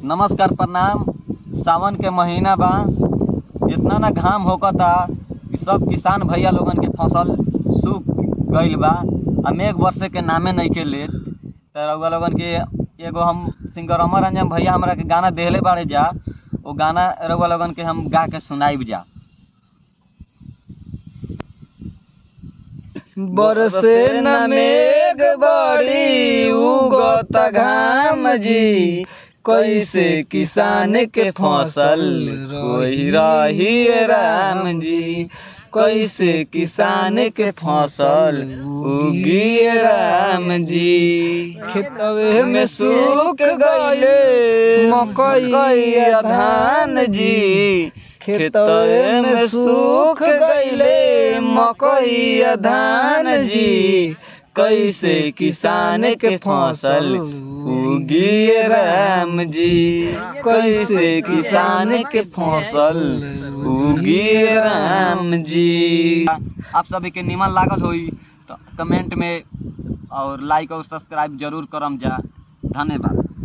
नमस्कार प्रणाम। सावन के महीना बा, इतना ना घाम होकता कि सब किसान भैया लोगन के फसल सूख गईल बा। मेघ वर्षे के नामे नइखे लेत। त रउआ लोगन के एगो हम सिंगर अमर अंजन भैया हमरा के गाना देहले बाड़े जा, वो गाना रउआ लोगन के हम गा के सुनाइब जा। बरसे न मेघ बड़ी उगत घाम जी, कैसे किसान के फसल रोई रही राम जी। कैसे किसान के फसल उगी राम जी। खेतवे में सूख गए मकई धान जी। खेतवे में सूख गईले मकई धान जी। कैसे किसान के फसल उगी राम जी। कैसे किसान के फसल उगी राम जी। आप सभी के निमन लागल होई तो कमेंट में और लाइक और सब्सक्राइब जरूर करम जा। धन्यवाद।